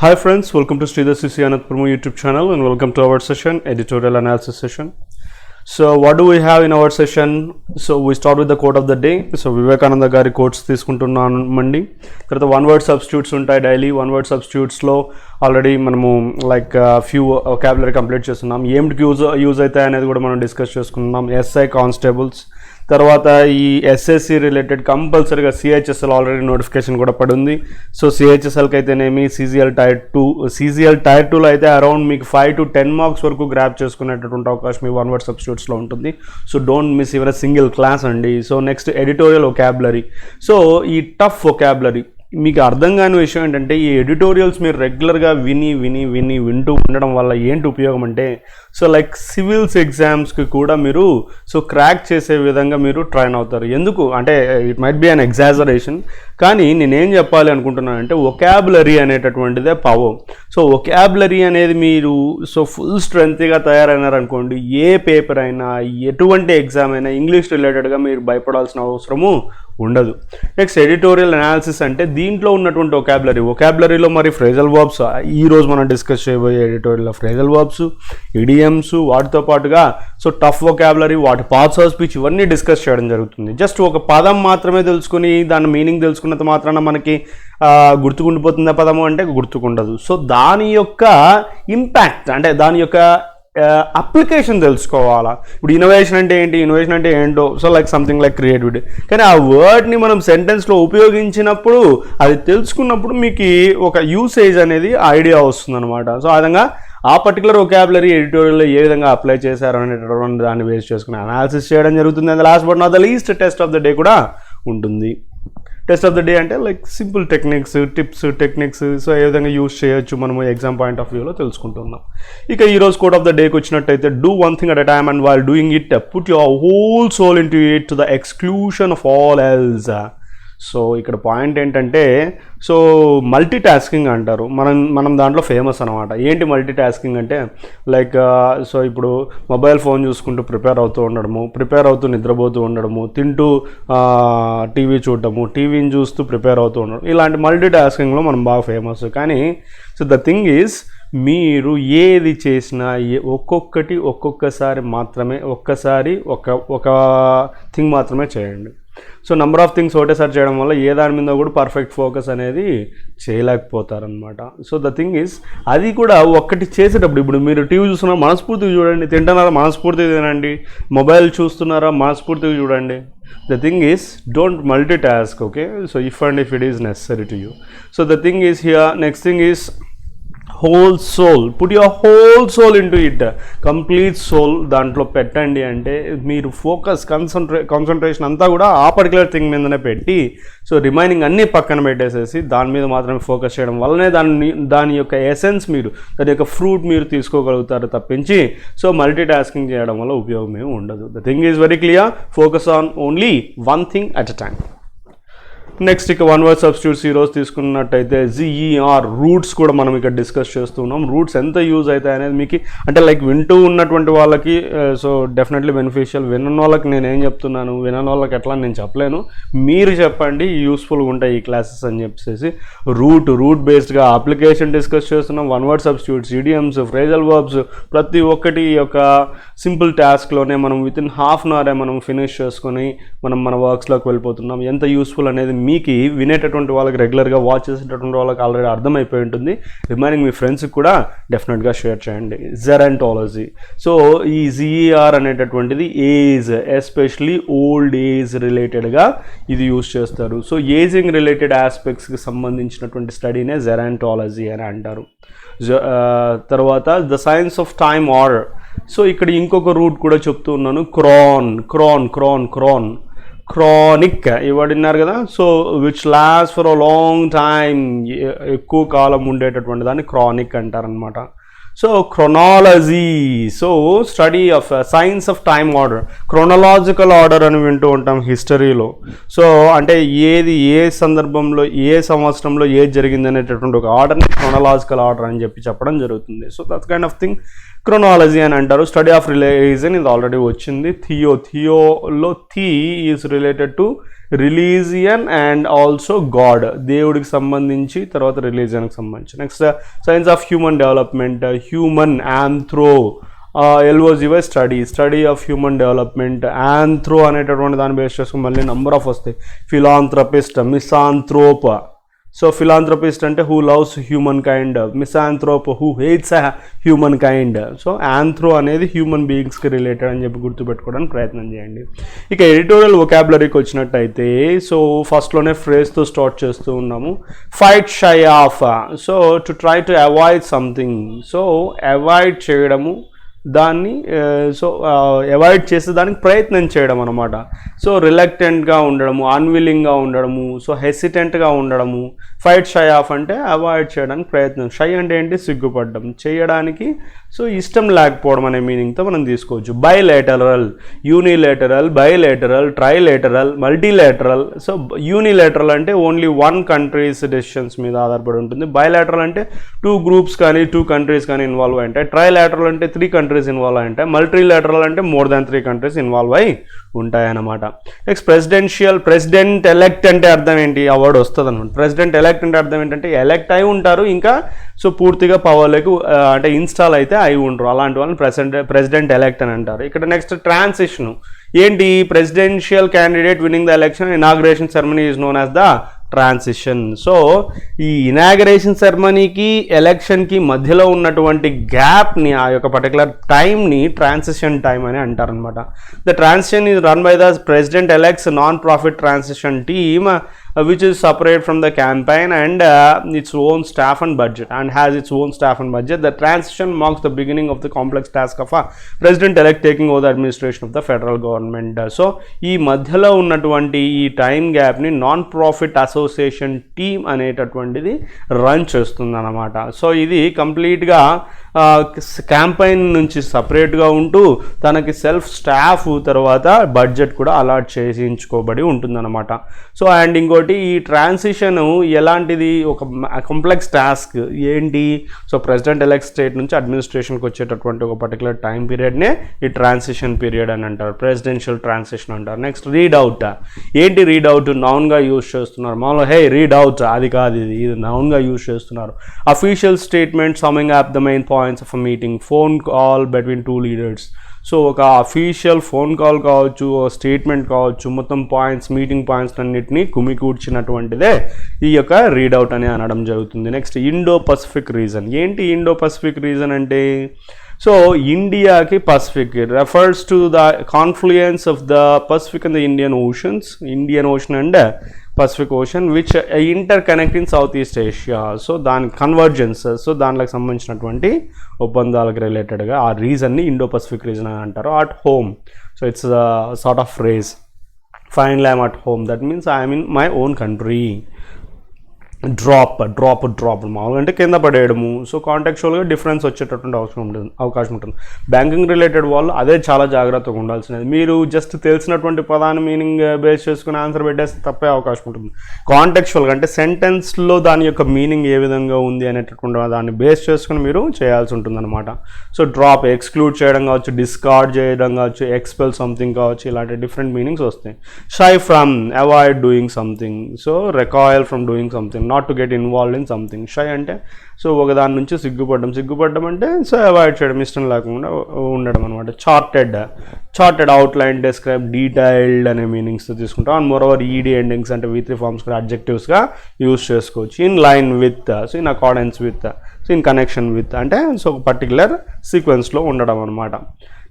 Hi friends, welcome to Sreedhar'scce Anantapuramu YouTube channel and welcome to our session, Editorial Analysis session. So what do we have in our session? So we start with the quote of the day. So Vivekananda gari quotes తీసుకుంటున్నామండి. తర్వాత one word substitutes ఉంటాయి daily. one word substitutes లో already మనము like few vocabulary complete చేస్తున్నాం. ఏమిటికి use అవుతాయి అనేది కూడా మనం డిస్కస్ చేసుకున్నాం. ఎస్ఐ కానిస్టేబుల్స్ తర్వాత ఈ ఎస్ఎస్సి రిలేటెడ్ కంపల్సరీగా సిహెచ్ఎస్ఎల్ ఆల్రెడీ నోటిఫికేషన్ కూడా పడింది. సో సిహెచ్ఎస్ఎల్కి అయితేనేమి సీజీఎల్ టైర్ 2లో అయితే అరౌండ్ మీకు 5 to 10 మార్క్స్ వరకు గ్రాప్ చేసుకునేటటువంటి అవకాశం ఈ వన్ వర్డ్ సబ్స్టిట్యూట్స్లో ఉంటుంది. So don't miss even single class అండి. So next editorial vocabulary. So ఈ టఫ్ వొకాబులరీ మీకు అర్థం కాని విషయం ఏంటంటే ఈ ఎడిటోరియల్స్ మీరు రెగ్యులర్గా వింటూ ఉండడం వల్ల ఏంటి ఉపయోగం అంటే సో లైక్ సివిల్స్ ఎగ్జామ్స్కి కూడా మీరు సో క్రాక్ చేసే విధంగా మీరు ట్రైన్ అవుతారు. ఎందుకు అంటే it might be an exaggeration, కానీ నేనేం చెప్పాలి అనుకుంటున్నానంటే వొకాబులరీ అనేటటువంటిదే పవర్. సో వొకాబులరీ అనేది మీరు సో ఫుల్ స్ట్రెంత్గా తయారైనారనుకోండి, ఏ పేపర్ అయినా ఎటువంటి ఎగ్జామ్ అయినా ఇంగ్లీష్ రిలేటెడ్గా మీరు భయపడాల్సిన అవసరము ఉండదు. నెక్స్ట్ ఎడిటోరియల్ అనాలిసిస్ అంటే దీంట్లో ఉన్నటువంటి వొకాబులరీలో మరి ఫ్రేజల్ వర్బ్స్, ఈరోజు మనం డిస్కస్ చేయబోయే ఎడిటోరియల్ ఫ్రేజల్ వర్బ్స్, ఇడియమ్స్, వాటితో పాటుగా సో టఫ్ వొకాబులరీ, వాటి పార్ట్స్ ఆఫ్ స్పీచ్ ఇవన్నీ డిస్కస్ చేయడం జరుగుతుంది. జస్ట్ ఒక పదం మాత్రమే తెలుసుకుని దాని మీనింగ్ తెలుసుకున్నంత మాత్రాన మనకి గుర్తుకుండిపోతుందా పదము అంటే గుర్తుకుండదు. సో దాని యొక్క ఇంపాక్ట్ అంటే దాని యొక్క అప్లికేషన్ తెలుసుకోవాలా. ఇప్పుడు ఇన్నోవేషన్ అంటే ఏంటో so like something like creativity, కానీ ఆ వర్డ్ని మనం సెంటెన్స్లో ఉపయోగించినప్పుడు అది తెలుసుకున్నప్పుడు మీకు ఒక యూసేజ్ అనేది ఐడియా వస్తుంది అనమాట. సో ఆ విధంగా ఆ పర్టికులర్ వొకాబులరీ ఎడిటోరియల్లో ఏ విధంగా అప్లై చేశారు అనేటటువంటి దాన్ని బేస్ చేసుకుని అనాలిసిస్ చేయడం జరుగుతుంది. And last but not the least test of the day కూడా ఉంటుంది. టెస్ట్ ఆఫ్ ద డే అంటే like simple techniques, tips, techniques so ఏ విధంగా యూజ్ చేయొచ్చు మనము ఎగ్జామ్ పాయింట్ ఆఫ్ వ్యూలో తెలుసుకుంటున్నాం. ఇక ఈరోజు కోట్ ఆఫ్ ద డేకి వచ్చినట్టయితే do one thing at a time and while doing it put your whole soul into it to the exclusion of all else. So ఇక్కడ point ఏంటంటే so multitasking అంటారు, మనం దాంట్లో famous అనమాట. ఏంటి multitasking అంటే like so ఇప్పుడు mobile phone చూసుకుంటూ ప్రిపేర్ అవుతూ నిద్రపోతూ ఉండడము, తింటూ టీవీ చూడటము, టీవీని చూస్తూ ప్రిపేర్ అవుతూ ఉండడం, ఇలాంటి మల్టీ టాస్కింగ్లో మనం బాగా ఫేమస్. కానీ సో ద థింగ్ ఈజ్ మీరు ఏది చేసినా ఒక్కొక్కసారి మాత్రమే ఒక థింగ్ మాత్రమే చేయండి. సో నెంబర్ ఆఫ్ థింగ్స్ ఒకటేసారి చేయడం వల్ల ఏ దాని మీద కూడా పర్ఫెక్ట్ ఫోకస్ అనేది చేయలేకపోతారనమాట. సో ద థింగ్ ఈజ్ అది కూడా ఒక్కటి చేసేటప్పుడు, ఇప్పుడు మీరు టీవీ చూస్తున్నారా మనస్ఫూర్తిగా చూడండి, తింటున్నారా మనస్ఫూర్తిగా తినండి, మొబైల్ చూస్తున్నారా మనస్ఫూర్తిగా చూడండి. The thing is don't multitask, okay? So if it is necessary to you. So the thing is here, next thing is whole soul, put your whole soul into it, complete soul దాంట్లో పెట్టండి. అంటే మీరు focus concentration అంతా కూడా ఆ particular thing మీదనే పెట్టి so remaining అన్నీ పక్కన పెట్టేసేసి దాని మీద మాత్రమే ఫోకస్ చేయడం వల్లనే దాని యొక్క ఎసెన్స్ మీరు దాని యొక్క ఫ్రూట్ మీరు తీసుకోగలుగుతారు తప్పించి సో మల్టీ టాస్కింగ్ చేయడం వల్ల ఉపయోగం ఏమి ఉండదు. The thing is very clear, focus on only one thing at a time. Next ఇక వన్ వర్డ్ సబ్స్టిట్యూట్స్ ఈరోజు తీసుకున్నట్టయితే జీఈఆర్ రూట్స్ కూడా మనం ఇక్కడ డిస్కస్ చేస్తున్నాం. రూట్స్ ఎంత యూజ్ అవుతాయి అనేది మీకు అంటే లైక్ వింటూ ఉన్నటువంటి వాళ్ళకి సో డెఫినెట్లీ బెనిఫిషియల్. వినని వాళ్ళకి నేను ఏం చెప్తున్నాను, వినని వాళ్ళకి ఎట్లా నేను చెప్పలేను, మీరు చెప్పండి యూస్ఫుల్గా ఉంటాయి ఈ క్లాసెస్ అని చెప్పేసి రూట్ బేస్డ్గా అప్లికేషన్ డిస్కస్ చేస్తున్నాం. One word substitutes, idioms, phrasal verbs ప్రతి ఒక్కటి యొక్క సింపుల్ టాస్క్లోనే మనం వితిన్ హాఫ్ అన్ అవరే మనం ఫినిష్ చేసుకొని మన వర్క్స్లోకి వెళ్ళిపోతున్నాం. ఎంత యూస్ఫుల్ అనేది మీకు వినేటటువంటి వాళ్ళకి, రెగ్యులర్గా వాచ్ చేసేటటువంటి వాళ్ళకి ఆల్రెడీ అర్థమైపోయి ఉంటుంది. రిమైనింగ్ మీ ఫ్రెండ్స్కి కూడా డెఫినెట్గా షేర్ చేయండి. జెరాంటాలజీ, సో ఈ జీఈఆర్ అనేటటువంటిది ఏజ్, ఎస్పెషలీ ఓల్డ్ ఏజ్ రిలేటెడ్గా ఇది యూజ్ చేస్తారు. సో ఏజింగ్ రిలేటెడ్ ఆస్పెక్ట్స్కి సంబంధించినటువంటి స్టడీనే జెరాంటాలజీ అని అంటారు. తర్వాత the science of time order. So ఇక్కడ ఇంకొక రూట్ కూడా చెప్తూ ఉన్నాను, క్రానిక్ ఇవ్వడిన్నారు కదా. So which last for a long time, ఎక్కువ కాలం ఉండేటటువంటి దాన్ని క్రానిక్ అంటారనమాట. So chronology, so study of science of time order, chronological order అని వింటూ ఉంటాం హిస్టరీలో. సో అంటే ఏది ఏ సందర్భంలో ఏ సంవత్సరంలో ఏది జరిగింది అనేటటువంటి ఒక ఆర్డర్ని క్రొనలాజికల్ ఆర్డర్ అని చెప్పడం జరుగుతుంది. So that kind of thing chronology అని అంటారు. స్టడీ ఆఫ్ రిలీజియన్ ఇది ఆల్రెడీ వచ్చింది. Theology is related to religion and also god, దేవుడికి సంబంధించి, తర్వాత రిలీజియన్కి సంబంధించి. Next science of human development, human anthro, LOGY study of human development. Anthro అనేటటువంటి దాన్ని బేస్ చేసుకుని మళ్ళీ నెంబర్ ఆఫ్ వస్తాయి. Philanthropist, misanthrope. సో ఫిలాంథ్రపిస్ట్ అంటే who loves human kind, misanthrope who hates human kind. So anthro అనేది human బీయింగ్స్కి related అని చెప్పి గుర్తుపెట్టుకోవడానికి ప్రయత్నం చేయండి. ఇక ఎడిటోరియల్ వొకాబులరీకి వచ్చినట్టయితే, సో ఫస్ట్లోనే ఫ్రేజ్తో స్టార్ట్ చేస్తూ ఉన్నాము. Fight shy of, so to try to avoid something, so avoid చేయడము, దాన్ని సో అవాయిడ్ చేసే దానికి ప్రయత్నం చేయడం అనమాట. సో రిలక్టెంట్గా ఉండడము, అన్విల్లింగ్గా ఉండడము, సో హెసిటెంట్గా ఉండడము. ఫైట్ షై ఆఫ్ అంటే అవాయిడ్ చేయడానికి ప్రయత్నం. షై అంటే ఏంటి? సిగ్గుపడడం, చేయడానికి సో ఇష్టం లేకపోవడం అనే మీనింగ్తో మనం తీసుకోవచ్చు. Bilateral, unilateral, bilateral, trilateral, multilateral. So unilateral అంటే ఓన్లీ వన్ కంట్రీస్ డెసిషన్స్ మీద ఆధారపడి ఉంటుంది. బైలేటరల్ అంటే 2 గ్రూప్స్ కానీ 2 కంట్రీస్ కానీ ఇన్వాల్వ్ అయి ఉంటాయి. ట్రైలేటరల్ అంటే 3 కంట్రీస్ ఇన్వాల్వ్ అయి ఉంటాయి. మల్టీలేటరల్ అంటే మోర్ దాన్ 3 కంట్రీస్ ఇన్వాల్వ్ అయి ఉంటాయన్నమాట. నెక్స్ట్ ప్రెసిడెంట్ ఎలెక్ట్ అంటే అర్థం ఏంటి? ఆ వర్డ్ వస్తుంది అనమాట. ప్రెసిడెంట్ ఎలెక్ట్ అంటే అర్థం ఏంటంటే ఎలెక్ట్ అయి ఉంటారు, ఇంకా సో పూర్తిగా పవర్లోకి అంటే ఇన్స్టాల్ అయితే అయి ఉంటారు, అలాంటి వాళ్ళని ప్రెసిడెంట్ ఎలెక్ట్ అని అంటారు. ఇక్కడ నెక్స్ట్ ట్రాన్సిషన్ ఏంటి? Presidential candidate winnowing the election, inauguration ceremony is known as the transition. So ఈ ఇనాగరేషన్ సెరమనీకి ఎలక్షన్కి మధ్యలో ఉన్నటువంటి గ్యాప్ని, ఆ యొక్క పర్టికులర్ టైంని ట్రాన్సిషన్ టైం అని అంటారనమాట. The transition is run by the president elect's non profit transition team which is separate from the campaign and its own staff and budget and has its own staff and budget. The transition marks the beginning of the complex task of a president-elect taking over the administration of the federal government. So ఈ మధ్యలో ఉన్నటువంటి ఈ time గ్యాప్ని non profit association team అనేటటువంటిది run చేస్తుంది అన్నమాట. So ఇది కంప్లీట్గా క్యాంపెయిన్ నుంచి సపరేట్గా ఉంటూ తనకి సెల్ఫ్ స్టాఫ్ తర్వాత బడ్జెట్ కూడా అలాట్ చేయించుకోబడి ఉంటుందన్నమాట. సో అండ్ ఇంకోటి, ఈ ట్రాన్సిషన్ ఎలాంటిది? ఒక కాంప్లెక్స్ టాస్క్. ఏంటి? సో ప్రెసిడెంట్ ఎలెక్ట్ స్టేట్ నుంచి అడ్మినిస్ట్రేషన్కి వచ్చేటటువంటి ఒక పర్టికులర్ టైం పీరియడ్నే ఈ ట్రాన్సిషన్ పీరియడ్ అని అంటారు, ప్రెసిడెన్షియల్ ట్రాన్సిషన్ అంటారు. Next read out. ఏంటి రీడ్ అవుట్? నౌన్గా యూజ్ చేస్తున్నారు. మామూలుగా హే రీడ్ అవుట్ అది కాదు, ఇది నౌన్గా యూజ్ చేస్తున్నారు. Official statement summing up the main points of a meeting, phone call between 2 leaders. So ఒక అఫీషియల్ ఫోన్ కాల్ కావచ్చు, స్టేట్మెంట్ కావచ్చు, మొత్తం పాయింట్స్, మీటింగ్ పాయింట్స్ అన్నిటినీ కుమికూర్చినటువంటిదే ఈ యొక్క రీడౌట్ అని అనడం జరుగుతుంది. Next Indo Pacific reason. ఏంటి ఇండో పసిఫిక్ రీజన్ అంటే? సో ఇండియాకి Pacific refers to the confluence of the Pacific and the Indian ocean and Pacific ocean which interconnect in south east Asia. So దాని convergence, so దానికి సంబంధించినటువంటి ఒప్పందాలకు రిలేటెడ్గా ఆ రీజన్ని Indo Pacific reason అని అంటారు. At home, so it's sort of phrase. Finally I'm at home, that means I'm in my own country. Drop మామూలుగా అంటే కింద పడేయడము. సో కాంటెక్చువల్గా డిఫరెన్స్ వచ్చేటటువంటి అవకాశం ఉంటుంది. బ్యాంకింగ్ రిలేటెడ్ వాళ్ళు అదే చాలా జాగ్రత్తగా ఉండాల్సినది. మీరు జస్ట్ తెలిసినటువంటి పదాన్ని మీనింగ్ బేస్ చేసుకుని ఆన్సర్ పెట్టేస్తే తప్పే అవకాశం ఉంటుంది. కాంటెక్చువల్గా అంటే సెంటెన్స్లో దాని యొక్క మీనింగ్ ఏ విధంగా ఉంది అనేటటువంటి దాన్ని బేస్ చేసుకుని మీరు చేయాల్సి ఉంటుంది అనమాట. సో డ్రాప్ ఎక్స్క్లూడ్ చేయడం కావచ్చు, డిస్కార్డ్ చేయడం కావచ్చు, ఎక్స్పెల్ సంథింగ్ కావచ్చు, ఇలాంటి డిఫరెంట్ మీనింగ్స్ వస్తాయి. Shy from, avoid doing something. So recoil from doing something, not to get involved in something. Shy అంటే సో ఒక దాని నుంచి సిగ్గుపడ్డం అంటే సో అవాయిడ్ చేయడం, ఇష్టం లేకుండా ఉండడం అనమాట. చార్టెడ్, అవుట్లైన్, డిస్క్రైబ్, డీటెయిల్డ్ అనే మీనింగ్స్తో తీసుకుంటాం. And more over ED endings అంటే V3 ఫార్మ్స్ కూడా అడ్జెక్టివ్స్గా యూజ్ చేసుకోవచ్చు. In line with, so in accordance with, so in connection with అంటే సో ఒక పర్టికులర్ సీక్వెన్స్లో ఉండడం అనమాట.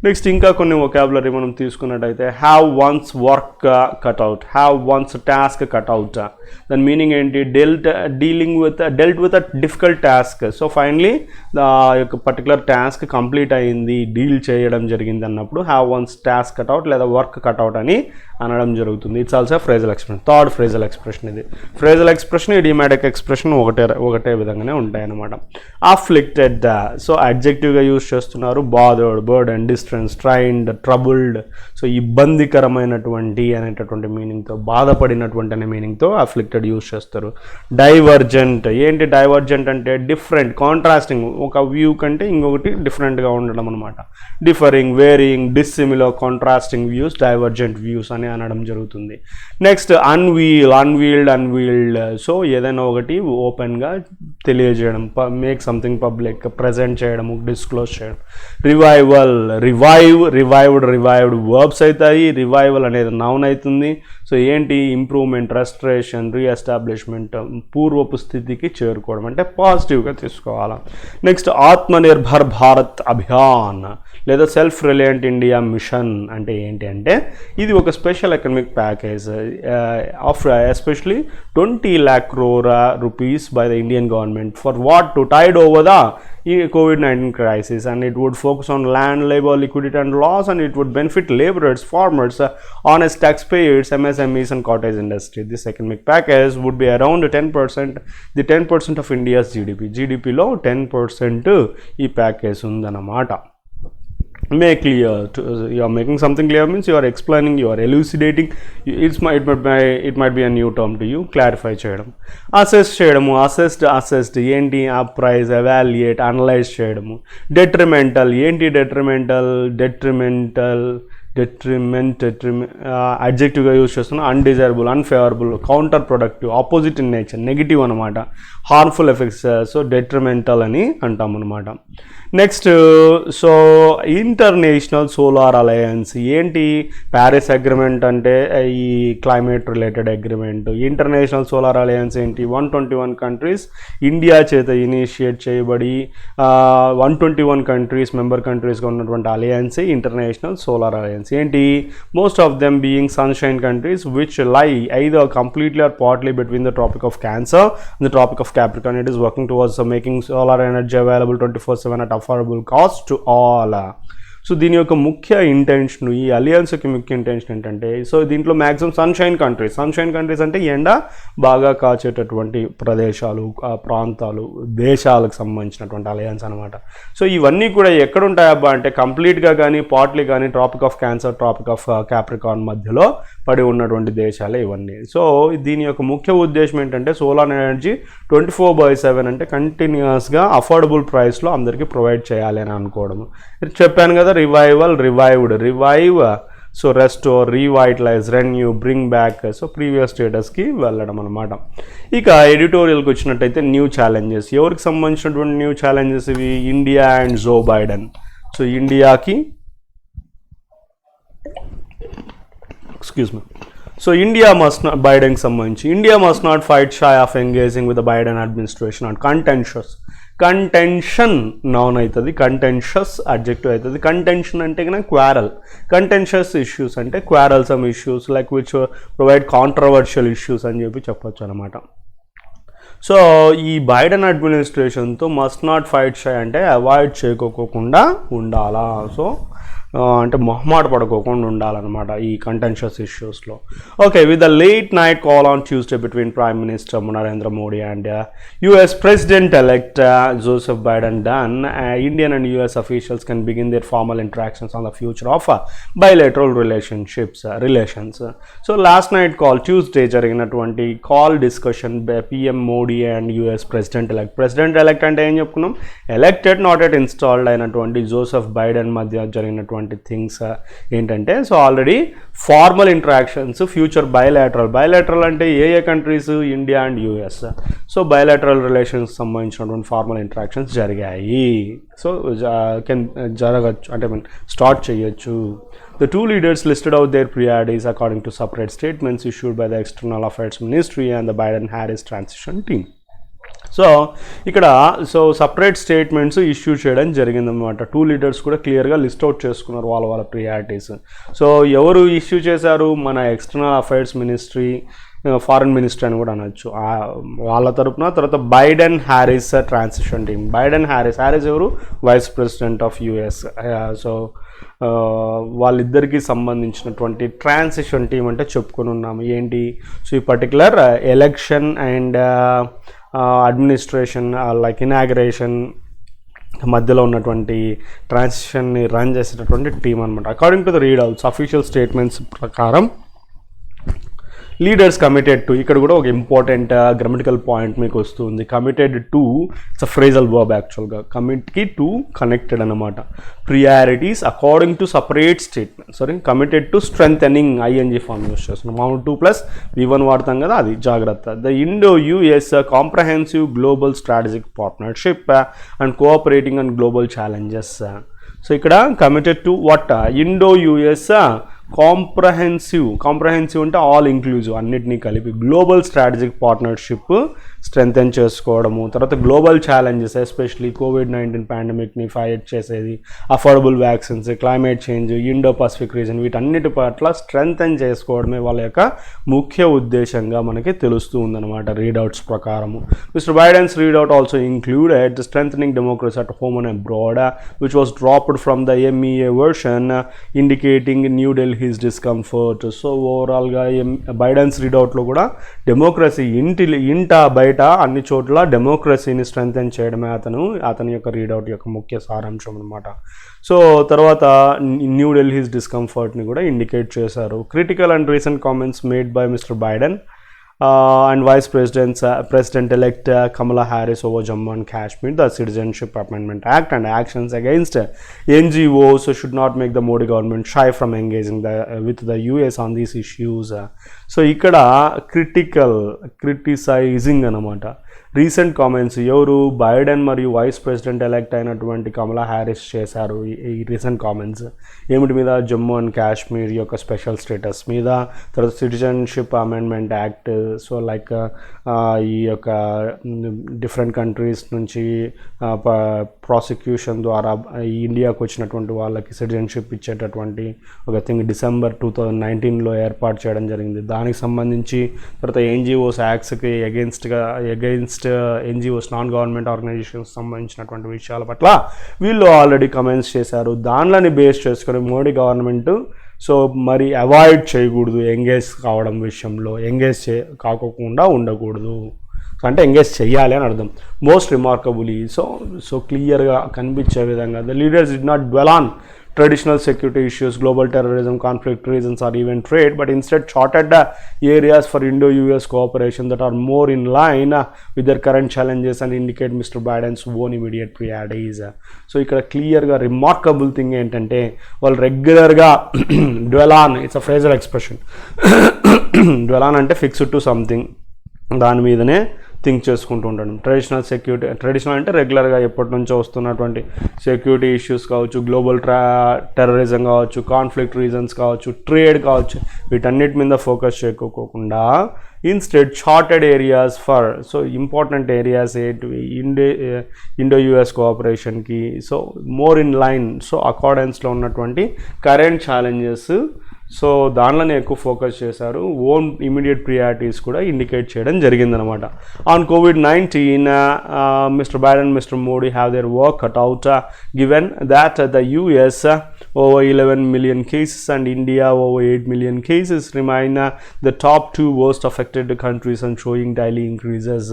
నెక్స్ట్ ఇంకా కొన్ని వొకాబులరీ మనం తీసుకున్నట్టయితే have once work cutout, have once task cutout. దాని మీనింగ్ ఏంటి? Dealt with a difficult task. So finally ఆ యొక్క పర్టికులర్ టాస్క్ కంప్లీట్ అయింది, డీల్ చేయడం జరిగింది అన్నప్పుడు హ్యావ్ వన్స్ టాస్క్ కట్అవుట్ లేదా వర్క్ కట్అవుట్ అని అనడం జరుగుతుంది. It's also phrasal expression. Third phrasal expression ఇది. ఫ్రేజల్ ఎక్స్ప్రెషన్, ఇడియోమాటిక్ ఎక్స్ప్రెషన్ ఒకటే విధంగానే ఉంటాయి అన్నమాట. అఫ్లిక్టెడ్, సో అడ్జెక్టివ్గా యూజ్ యూస్ చేస్తున్నారు. Bothered, burden, distress, trained, troubled. So ఇబ్బందికరమైనటువంటి అనేటటువంటి మీనింగ్తో, బాధపడినటువంటి అనే మీనింగ్తో అఫ్లిక్టెడ్ యూస్ చేస్తారు. డైవర్జెంట్, ఏంటి డైవర్జెంట్ అంటే డిఫరెంట్, కాంట్రాస్టింగ్, ఒక వ్యూ కంటే ఇంకొకటి డిఫరెంట్గా ఉండడం అనమాట. Differing, varying, dissimilar, contrasting views, divergent views అని అనడం జరుగుతుంది. Next unveil, unveiled, unveiled. So ఏదైనా ఒకటి ఓపెన్గా తెలియజేయడం, మేక్ సంథింగ్ పబ్లిక్, ప్రజెంట్ చేయడము, డిస్క్లోజ్ చేయడం. Revival, revive, revived, revived verbs అవుతాయి. రివైవల్ అనేది నౌన్ అవుతుంది. సో ఏంటి, ఇంప్రూవ్మెంట్, రెస్టరేషన్, రీఎస్టాబ్లిష్మెంట్, పూర్వపు స్థితికి చేరుకోవడం, అంటే పాజిటివ్గా తీసుకోవాలి. నెక్స్ట్ ఆత్మనిర్భర్ భారత్ అభియాన్ లేదా సెల్ఫ్ రిలయంట్ ఇండియా మిషన్ అంటే ఏంటి అంటే ఇది ఒక special economic package of especially 20 lakh crore rupees by the Indian government for what, to tide over the COVID-19 crisis, and it would focus on land, labor, liquidity and loss, and it would benefit laborers, farmers, honest taxpayers, MSMEs and cottage industry. This economic package would be around 10%, the 10% of India's GDP లో 10% ఈ package ఉందన్నమాట. Make clear, you are making something clear means you are explaining, you are elucidating. It might be a new term to you. Clarify చేయడం. Assess చేయడము, assessed ఏంటి, appraise, evaluate, analyse చేయడము. Detrimental ఏంటి, detrimental అడ్జెక్టివ్గా use చేస్తున్నాం. Undesirable, unfavourable, counter productive, opposite in nature, negative అనమాట. Harmful effects, so detrimental అని అంటాం అనమాట. Next so international solar alliance ఏంటి, ప్యారిస్ అగ్రిమెంట్ అంటే ఈ climate related agreement. International solar alliance ఏంటి, 121 కంట్రీస్ ఇండియా చేత ఇనిషియేట్ చేయబడి 121 కంట్రీస్ మెంబర్ కంట్రీస్గా ఉన్నటువంటి అలయన్స్ ఇంటర్నేషనల్ సోలార్ అలయన్స్. ఏంటి, most of them being sunshine countries which లై either completely or partly between the Tropic of Cancer and the Tropic of Capricorn. It is working towards making solar energy available 24/7 at affordable cost to all. So దీని యొక్క ముఖ్య intention, ఈ alliance యొక్క ముఖ్య intention ఏంటంటే, so దీంట్లో maximum sunshine countries అంటే ఎండ బాగా కాచేటటువంటి ప్రదేశాలు, ప్రాంతాలు, దేశాలకు సంబంధించినటువంటి అలయన్స్ అనమాట. సో ఇవన్నీ కూడా ఎక్కడ ఉంటాయబ్బా అంటే కంప్లీట్గా కానీ పార్ట్లీ కానీ tropic of cancer, tropic of capricorn మధ్యలో పడి ఉన్నటువంటి దేశాలే ఇవన్నీ. సో దీని యొక్క ముఖ్య ఉద్దేశం ఏంటంటే సోలార్ ఎనర్జీ 24/7 అంటే కంటిన్యూస్గా అఫోర్డబుల్ ప్రైస్లో అందరికీ ప్రొవైడ్ చేయాలి అని అనుకోవడం. చెప్పాను కదా, revival, revived, revive, so restore, revitalise, renew, bring back, so previous స్టేటస్కి వెళ్ళడం అనమాట. ఇక ఎడిటోరియల్కి వచ్చినట్టయితే న్యూ ఛాలెంజెస్, ఎవరికి సంబంధించినటువంటి న్యూ ఛాలెంజెస్ ఇవి, India and Joe Biden. So ఇండియాకి సో ఇండియా మస్ట్ నాట్, బైడెన్కి సంబంధించి India must not fight shy of engaging with the Biden administration on contention noun అవుతుంది, కంటెన్షియస్ అడ్జెక్టివ్ అవుతుంది. కంటెన్షన్ అంటే కన్నా క్వారల్, కంటెన్షియస్ ఇష్యూస్ అంటే quarrelsome issues like which provide controversial issues అని చెప్పొచ్చు అనమాట. సో ఈ బైడెన్ అడ్మినిస్ట్రేషన్తో మస్ట్ నాట్ ఫైట్ షై అంటే అవాయిడ్ చేయకోకుండా ఉండాలా, సో అంటే మొహమాట పడుకోకుండా ఉండాలన్నమాట ఈ కంటెన్షియస్ ఇష్యూస్లో. Okay, with the late night call on Tuesday between Prime Minister Narendra Modi and US President elect Joseph Biden done, Indian and US officials can begin their formal interactions on the future of bilateral relations. So last night call, Tuesday జరిగినటువంటి call discussion PM Modi and US President elect అంటే ఏం చెప్పుకున్నాం, elected not yet installed అయినటువంటి Joseph Biden మధ్య జరిగినటువంటి things ఏంటంటే, so already formal interactions, future bilateral అంటే ఏ countries, India and US. So bilateral relations సంబంధించినటువంటి ఫార్మల్ ఇంటరాక్షన్స్ జరిగాయి. సో జరగచ్చు అంటే స్టార్ట్ చేయొచ్చు. The two leaders listed out their priorities according to separate statements issued by the External Affairs Ministry and the Biden-Harris transition team. So ఇక్కడ separate statements issue చేయడం జరిగిందన్నమాట. 2 leaders కూడా క్లియర్గా list out చేసుకున్నారు వాళ్ళ ప్రియారిటీస్. సో ఎవరు issue చేశారు, మన external affairs ministry, foreign ministry అని కూడా అనొచ్చు వాళ్ళ తరపున. తర్వాత Biden Harris transition team, Biden Harris ఎవరు, vice president of US. So వాళ్ళిద్దరికి సంబంధించినటువంటి ట్రాన్సిషన్ టీమ్ అంటే చెప్పుకొని ఉన్నాము ఏంటి. సో ఈ particular election and administration like inauguration, మధ్యలో ఉన్నటువంటి ట్రాన్సిషన్ని రన్ చేసేటటువంటి టీం అనమాట. According to the readouts official statements ప్రకారం లీడర్స్ కమిటెడ్ టు, ఇక్కడ కూడా ఒక ఇంపార్టెంట్ గ్రామటికల్ పాయింట్ మీకు వస్తుంది. Committed to it's a phrasal verb యాక్చువల్గా. కమిట్కి టు కనెక్టెడ్ అనమాట. Priorities according to separate statement committed to strengthening ING form use చేస్తున్నాం. మామూలు 2+V1 వాడతాం కదా, అది జాగ్రత్త. The Indo US comprehensive global strategic partnership and cooperating and global challenges. So ఇక్కడ committed to what, Indo US comprehensive అంటే all inclusive, అన్నిటినీ కలిపి గ్లోబల్ స్ట్రాటజిక్ పార్ట్నర్షిప్ స్ట్రెంథెన్ చేసుకోవడము. తర్వాత గ్లోబల్ ఛాలెంజెస్ ఎస్పెషలీ కోవిడ్-19 పాండమిక్ని ఫైట్ చేసేది, affordable vaccines, climate change, Indo Pacific region, వీటన్నిటి పట్ల స్ట్రెంథెన్ చేసుకోవడమే వాళ్ళ యొక్క ముఖ్య ఉద్దేశంగా మనకి తెలుస్తూ ఉందన్నమాట రీడౌట్స్ ప్రకారము. Mister Biden's read out also included strengthening democracy at home and abroad which was dropped from the MEA version indicating new Delhi's discomfort. So ఓవరాల్గా బైడెన్స్ రీడౌట్లో కూడా డెమోక్రసీ ఇంట బయట అన్ని చోట్ల డెమోక్రసీని స్ట్రెంథెన్ చేయడమే అతని యొక్క రీడౌట్ యొక్క ముఖ్య సారాంశం అనమాట. సో తర్వాత న్యూ ఢిల్లీస్ డిస్కంఫర్ట్ని కూడా ఇండికేట్ చేశారు. Critical and recent comments made by mister Biden and Vice President-elect Kamala Harris over Jammu and Kashmir, the Citizenship Amendment Act and actions against NGOs should not make the Modi government shy from engaging with the US on these issues. So ikkada criticizing anamata. Recent comments ఎవరు, Biden మరియు vice president elect అయినటువంటి కమలా Harris చేశారు ఈ recent comments. ఏమిటి మీద, Jammu and Kashmir యొక్క special status మీద, తర్వాత citizenship amendment act. So like ఈ యొక్క డిఫరెంట్ కంట్రీస్ నుంచి ప్రాసిక్యూషన్ ద్వారా ఇండియాకు వచ్చినటువంటి వాళ్ళకి సిటిజన్షిప్ ఇచ్చేటటువంటి ఒక థింగ్ డిసెంబర్ 2019లో ఏర్పాటు చేయడం జరిగింది. దానికి సంబంధించి తర్వాత NGOs యాక్ట్స్కి against NGOs non government organisations సంబంధించినటువంటి విషయాల పట్ల వీళ్ళు ఆల్రెడీ కమెంట్స్ చేశారు. దానిని బేస్ చేసుకొని మోడీ గవర్నమెంట్ సో మరి అవాయిడ్ చేయకూడదు, ఎంగేజ్ కావడం విషయంలో కాకోకుండా ఉండకూడదు, అంటే ఎంగేజ్ చేయాలి అని అర్థం. మోస్ట్ రిమార్కబుల్లీ సో క్లియర్గా కనిపించే విధంగా the leaders did not dwell on traditional security issues, global terrorism, conflict reasons or even trade, but instead charted areas for Indo-US cooperation that are more in line with their current challenges and indicate Mr. Biden's own immediate priorities. So ఇక్కడ క్లియర్గా remarkable thing ఏంటంటే వాళ్ళు రెగ్యులర్గా dwell on, it's a phrasal expression, dwell on అంటే fixed to something, దాని మీదనే think చేసుకుంటూ ఉండడం. ట్రెడిషనల్ అంటే రెగ్యులర్గా ఎప్పటి నుంచో వస్తున్నటువంటి సెక్యూరిటీ ఇష్యూస్ కావచ్చు, గ్లోబల్ టెర్రరిజం కావచ్చు, కాన్ఫ్లిక్ట్ రీజన్స్ కావచ్చు, ట్రేడ్ కావచ్చు, వీటన్నిటి మీద ఫోకస్ చేయకోకుండా instead charted areas for so important areas ఏంటివి ఇండో-US కోఆపరేషన్కి so more in line so అకార్డెన్స్లో ఉన్నటువంటి కరెంట్ ఛాలెంజెస్ సో దానిలోనే ఎక్కువ ఫోకస్ చేశారు. ఓన్ ఇమీడియట్ ప్రియారిటీస్ కూడా ఇండికేట్ చేయడం జరిగిందనమాట. On COVID-19 mister Biden mister Modi have their work cut out given that the US over 11 million cases and India over 8 million cases remain the top 2 worst affected countries and showing daily increases.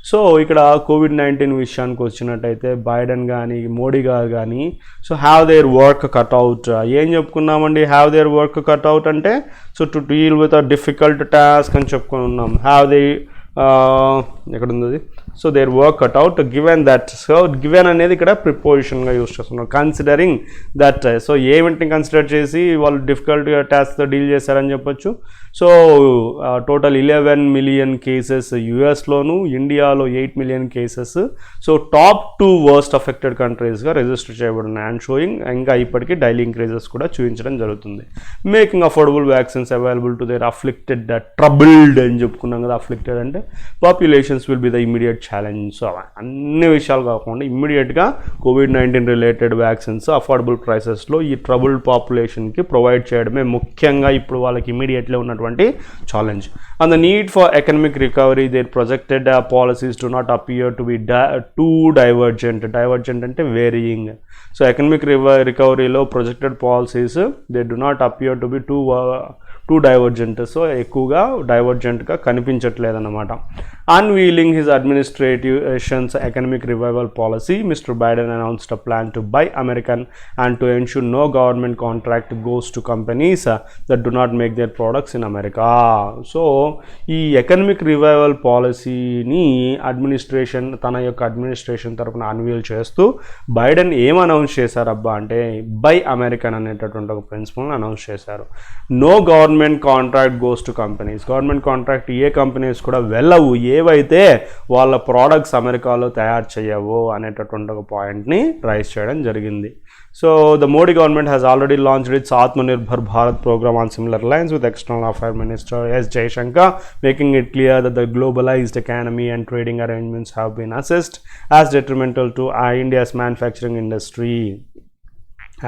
So ఇక్కడ COVID-19 విషయానికి వచ్చినట్టయితే Biden కానీ మోడీ గారు కానీ so have their work cut out. ఏం చెప్పుకున్నామండి, have their work cut out అంటే so to deal with a difficult task అని చెప్పుకొని ఉన్నాం. హ్యావ్ దే ఎక్కడుంది, so their work cut out given that. So given అనేది ఇక్కడ ప్రిపోజిషన్గా యూస్ చేస్తున్నాం. కన్సిడరింగ్ దట్, సో ఏమిటిని కన్సిడర్ చేసి వాళ్ళు డిఫికల్ట్గా టాస్క్తో డీల్ చేశారని చెప్పొచ్చు. సో టోటల్ 11 million కేసెస్ యుఎస్లోను, ఇండియాలో 8 million cases. So top 2 worst affected కంట్రీస్గా రిజిస్టర్ చేయబడినాయి అండ్ షోయింగ్ ఇంకా ఇప్పటికీ డైలీ ఇంక్రీజెస్ కూడా చూపించడం జరుగుతుంది. Making affordable vaccines available to their afflicted troubled అని చెప్పుకున్నాం కదా. అఫ్లిక్టెడ్ అంటే populations will be the immediate challenge. So అన్ని విషయాలు కాకుండా ఇమ్మీడియట్గా COVID-19 రిలేటెడ్ వ్యాక్సిన్స్ అఫోర్డబుల్ ప్రైసెస్లో ఈ ట్రబుల్డ్ పాపులేషన్కి ప్రొవైడ్ చేయడమే ముఖ్యంగా ఇప్పుడు వాళ్ళకి ఇమీడియట్లీ ఉన్నటువంటి challenge. And the need for economic recovery their projected policies do not appear to be too divergent అంటే వేరియింగ్. సో ఎకనమిక్ రికవరీలో projected policies they do not appear to be too divergent, so ఎక్కువగా డైవర్జెంట్గా కనిపించట్లేదన్నమాట. Unveiling his administration's economic revival policy, mister Biden announced a plan to buy American and to ensure no government contract goes to companies that do not make their products in America. So ఈ economic revival పాలసీని తన యొక్క administration తరపున unveil చేస్తూ Biden ఏం announce చేశారబ్బా అంటే by American అనేటటువంటి ఒక ప్రిన్సిపల్ని అనౌన్స్ చేశారు. No government contract goes to companies, government contract ఏ కంపెనీస్ కూడా వెళ్ళవు ఏవైతే వాళ్ళ ప్రోడక్ట్స్ అమెరికాలో తయారు చేయవో అనేటటువంటి ఒక పాయింట్ని రైజ్ చేయడం జరిగింది. So the Modi government has already launched its Atmanirbhar Bharat program on similar lines, with External Affairs Minister S. Jaishankar making it clear that the globalized economy and trading arrangements have been assessed as detrimental to India's manufacturing industry.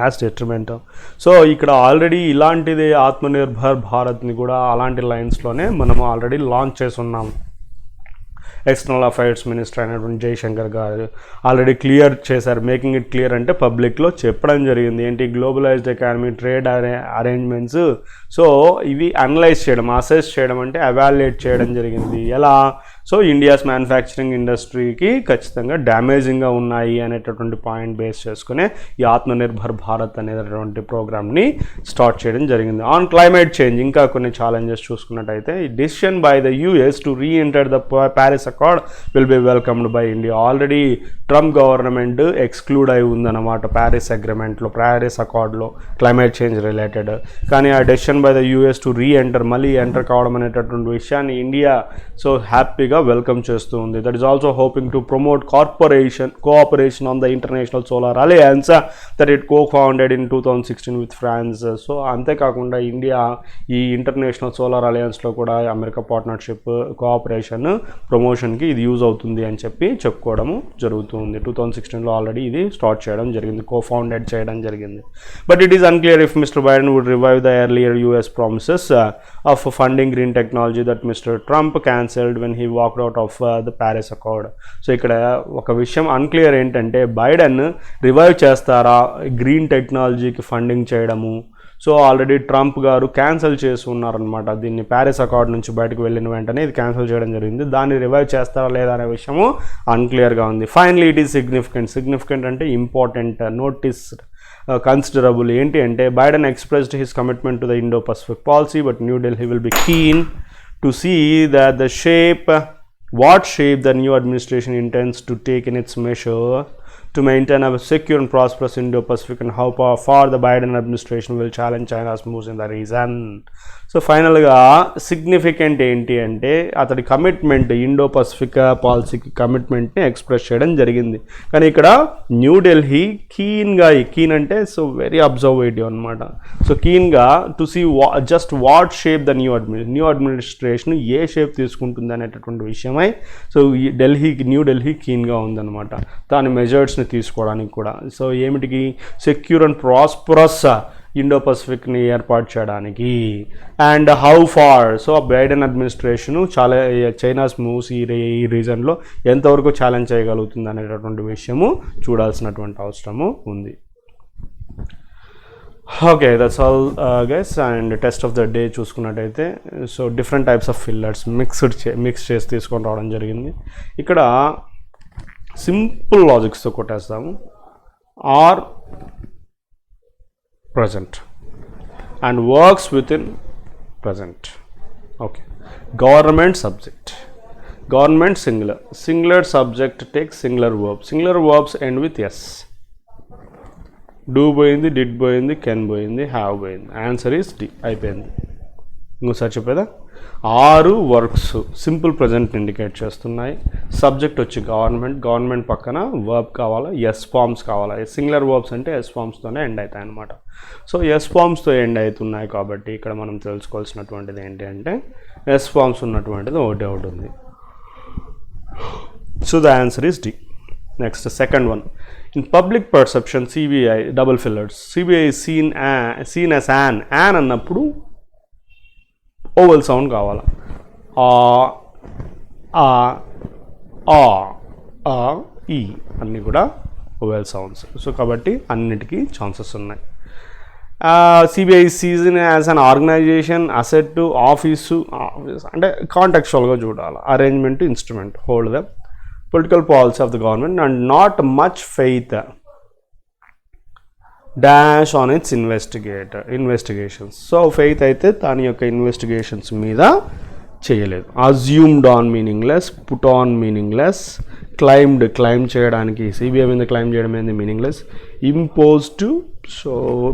As detrimental. So ఇక్కడ already ఇలాంటిది ఆత్మనిర్భర్ భారత్ని కూడా అలాంటి లైన్స్లోనే మనము already launch చేసి ఉన్నాం. External affairs minister అయినటువంటి జైశంకర్ గారు already clear చేశారు. మేకింగ్ ఇట్ క్లియర్ అంటే పబ్లిక్లో చెప్పడం జరిగింది. ఏంటి globalised economy, trade arrangements, so ఇవి అనలైజ్ చేయడం, అసెస్ చేయడం అంటే ఎవాల్యుయేట్ చేయడం జరిగింది. ఎలా? సో ఇండియాస్ మ్యానుఫ్యాక్చరింగ్ ఇండస్ట్రీకి ఖచ్చితంగా డ్యామేజింగ్గా ఉన్నాయి అనేటటువంటి పాయింట్ బేస్ చేసుకునే ఈ ఆత్మనిర్భర్ భారత్ అనేటటువంటి ప్రోగ్రామ్ని స్టార్ట్ చేయడం జరిగింది. ఆన్ క్లైమేట్ చేంజ్ ఇంకా కొన్ని ఛాలెంజెస్ చూసుకున్నట్టయితే ఈ decision by the US to reenter the Paris accord will be welcomed by India. Already Trump government exclude అయి ఉందన్నమాట ప్యారిస్ అగ్రిమెంట్లో, ప్యారిస్ అకార్డ్లో క్లైమేట్ చేంజ్ రిలేటెడ్. కానీ ఆ decision by the US to reenter, మళ్ళీ ఎంటర్ కావడం అనేటటువంటి విషయాన్ని ఇండియా సో హ్యాపీగా వెల్కమ్ చేస్తూ ఉంది. That is also hoping to promote cooperation on the international solar alliance that it cofounded in 2016 with France. So అంతేకాకుండా ఇండియా ఈ ఇంటర్నేషనల్ సోలార్ అలయన్స్లో కూడా అమెరికా పార్ట్నర్షిప్, కోఆపరేషన్, ప్రమోషన్కి ఇది యూజ్ అవుతుంది అని చెప్పి చెప్పుకోవడము జరుగుతుంది. 2016లో ఆల్రెడీ ఇది స్టార్ట్ చేయడం జరిగింది, కో-ఫౌండెడ్ చేయడం జరిగింది. But it is unclear if mister Biden would revive the earlier US promises of funding green technology that mister Trump cancelled when he walked out of the Paris accord. So ఇక్కడ ఒక విషయం unclear ఏంటంటే Biden revive చేస్తారా green టెక్నాలజీకి funding చేయడము. So already Trump గారు cancel చేసి ఉన్నారనమాట దీన్ని, ప్యారిస్ అకార్డ్ నుంచి బయటకు వెళ్ళిన వెంటనే ఇది క్యాన్సిల్ చేయడం జరిగింది. దాన్ని రివైవ్ చేస్తారా లేదా అనే విషయము అన్క్లియర్గా ఉంది. ఫైనలీ ఇట్ ఈస్ సిగ్నిఫికెంట్ అంటే ఇంపార్టెంట్, నోటీస్, కన్సిడరబుల్. ఏంటి అంటే Biden expressed his commitment to the Indo Pacific policy but new Delhi will be keen to see that what shape the new administration intends to take in its measure to maintain a secure and prosperous Indo-Pacific, and how far the Biden administration will challenge China's moves in the region. So ఫైనల్గా significant ఏంటి అంటే అతడి commitment, Indo Pacific పాలసీకి కమిట్మెంట్ని express చేయడం జరిగింది. కానీ ఇక్కడ New Delhi keen అంటే సో వెరీ అబ్జర్వేటివ్ అనమాట. సో కీన్గా to see just what shape the new administration ఏ షేప్ తీసుకుంటుంది అనేటటువంటి విషయమై సో న్యూఢిల్లీ కీన్గా ఉందన్నమాట దాని మెజర్స్ని తీసుకోవడానికి కూడా. సో ఏమిటికి? సెక్యూర్ అండ్ ప్రాస్పరస్ ఇండో పసిఫిక్ని ఏర్పాటు చేయడానికి. And how far, so Biden administration చాలా చైనాస్ మూవ్స్ ఈ రీజన్లో ఎంతవరకు ఛాలెంజ్ చేయగలుగుతుంది అనేటటువంటి విషయము చూడాల్సినటువంటి అవసరము ఉంది. Okay, that's all guys. And test of the day చూసుకున్నట్టయితే so different types of fillers mix చేసి తీసుకొని రావడం జరిగింది. ఇక్కడ సింపుల్ లాజిక్స్తో కొట్టేస్తాము. Are present and works within present. Okay, government subject, government singular subject takes singular verbs end with s. Do పోయింది, did పోయింది, can పోయింది, have పోయింది. Answer is D. అయిపోయింది. ఇంకోసారి చెప్పేదా? 6 వర్క్స్ సింపుల్ ప్రజెంట్ ఇండికేట్ చేస్తున్నాయి. సబ్జెక్ట్ వచ్చి గవర్నమెంట్ పక్కన వర్బ్ కావాలా, ఎస్ ఫార్మ్స్ కావాలా. సింగులర్ వర్బ్స్ అంటే ఎస్ ఫార్మ్స్తోనే ఎండ్ అవుతాయి అన్నమాట. సో ఎస్ ఫార్మ్స్తో ఎండ్ అవుతున్నాయి కాబట్టి ఇక్కడ మనం తెలుసుకోవాల్సినటువంటిది ఏంటి అంటే ఎస్ ఫార్మ్స్ ఉన్నటువంటిది ఒకటి ఉంది. So the answer is D. Next second one. In public perception, CBI double fillers. CBI is seen as an అన్నప్పుడు ఓవల్ సౌండ్ కావాలా. ఈ అన్నీ కూడా ఓవెల్ సౌండ్స్. సో కాబట్టి అన్నిటికీ ఛాన్సెస్ ఉన్నాయి. CBI season as an organisation, asset, office అంటే కాంటెక్చువల్గా చూడాలి. Arrangement, instrument, hold the political policy of the government and not much faith dash on its investigations. So faith అయితే దాని యొక్క ఇన్వెస్టిగేషన్స్ మీద చేయలేదు. Assumed on meaningless, put on meaningless, claim చేయడానికి CBI మీద క్లైమ్ చేయడం ఏంది మీనింగ్లెస్, ఇంపోజ్డ్, సో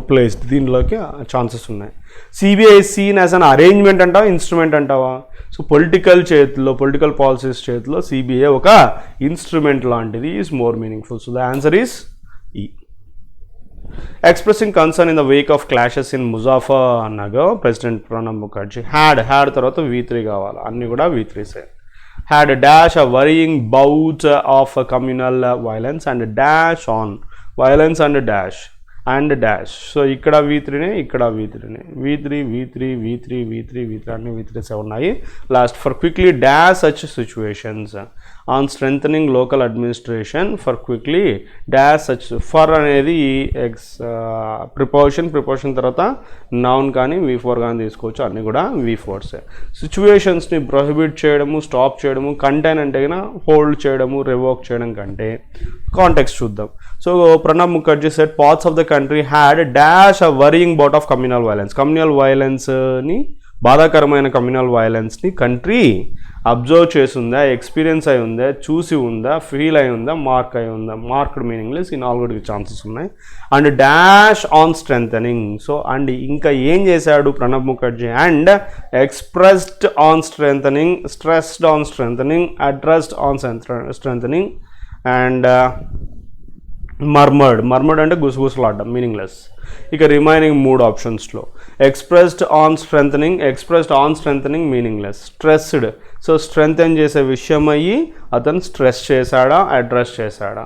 ప్లేస్డ్, దీనిలోకి ఛాన్సెస్ ఉన్నాయి. CBI seen as an arrangement అంటావా, ఇన్స్ట్రుమెంట్ అంటావా? సో పొలిటికల్ పాలసీస్ చేతిలో సిబిఐ ఒక ఇన్స్ట్రుమెంట్ లాంటిది, is more meaningful. So the answer is ఈ. Expressing concern in the wake of clashes in Muzaffarnagar, President Pranab Mukherjee had తర్వాత V3 కావాలి, అన్నీ కూడా V3 say. Had a dash a worrying bout of communal violence and dash on violence and dash. So ఇక్కడ V3నే, ఇక్కడ V3నే, V3 అన్ని V3 ఉన్నాయి. Last for quickly dash such situations on strengthening local administration, for quickly dash such. For అనేది preposition తర్వాత noun కానీ V4 కానీ తీసుకోవచ్చు, అన్నీ కూడా V4సే. సిచ్యువేషన్స్ని ప్రొహిబిట్ చేయడము, స్టాప్ చేయడము, కంటైన్ అంటే కన్నా హోల్డ్ చేయడము, రివోక్ చేయడం కంటే కాంటెక్స్ట్ చూద్దాం. So Pranab Mukherjee set parts of the country had dash a worrying bout of communal వైలెన్స్ని, బాధాకరమైన కమ్యూనల్ వైలెన్స్ని కంట్రీ అబ్జర్వ్ చేసి ఉందా, ఎక్స్పీరియన్స్ అయి ఉందా, చూసి ఉందా, ఫీల్ అయి ఉందా, మార్క్డ్ మీనింగ్లెస్, ఈ 4 ఛాన్సెస్ ఉన్నాయి. And dash on strengthening. So and ఇంకా ఏం చేశాడు Pranab Mukherjee? And expressed on strengthening, stressed on strengthening, addressed on strengthening and murmured అంటే గుసగుసలాడడం, మీనింగ్లెస్. ఇక రిమైనింగ్ 3 ఆప్షన్స్లో expressed on strengthening meaningless. Stressed, so strengthen చేసే విషయం అయ్యి అతను స్ట్రెస్ చేశాడా, అడ్రస్ చేశాడా?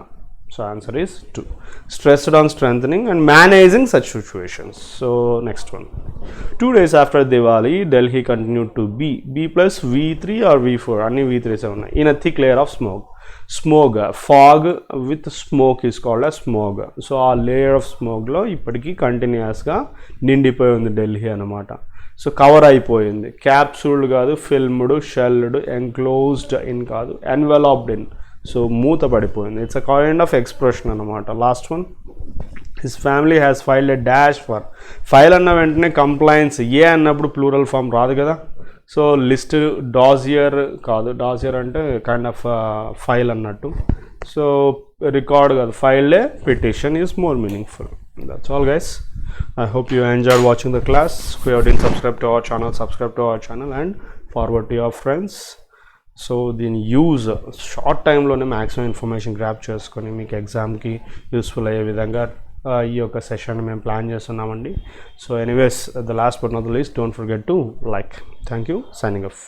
So answer is 2. Stressed on strengthening and managing such situations. So next one. 2 days after Diwali, Delhi continued to be B plus V3 or V4. Anni V3 ఉన్నాయి. In a thick layer of smoke. Fog with smoke is called as smog. So ఆ layer of స్మోగ్లో ఇప్పటికీ కంటిన్యూస్గా నిండిపోయి ఉంది ఢిల్లీ అన్నమాట. So cover అయిపోయింది. క్యాప్సూల్డ్ కాదు, filmed, షెల్డ్, enclosed in కాదు, ఎన్వెలాప్డ్ ఇన్. సో మూత పడిపోయింది. It's a kind of expression అన్నమాట. Last one. His family has filed a dash for. File అన్న వెంటనే కంప్లైంట్స్, ఏ అన్నప్పుడు ప్లూరల్ ఫామ్ రాదు కదా. సో లిస్ట్, డాజియర్ కాదు, డాజియర్ అంటే కైండ్ ఆఫ్ ఫైల్ అన్నట్టు. సో రికార్డ్ కాదు, filed a petition is more meaningful. That's all guys. I hope you enjoyed watching the class. If you didn't subscribe to our channel, subscribe to our channel and forward to your friends. So దీని use short టైంలోనే maximum information grab చేసుకొని మీకు ఎగ్జామ్కి useful అయ్యే విధంగా ఈ యొక్క session మేము ప్లాన్ చేస్తున్నామండి. So anyways the last but not the least, don't forget to like. Thank you. Signing off.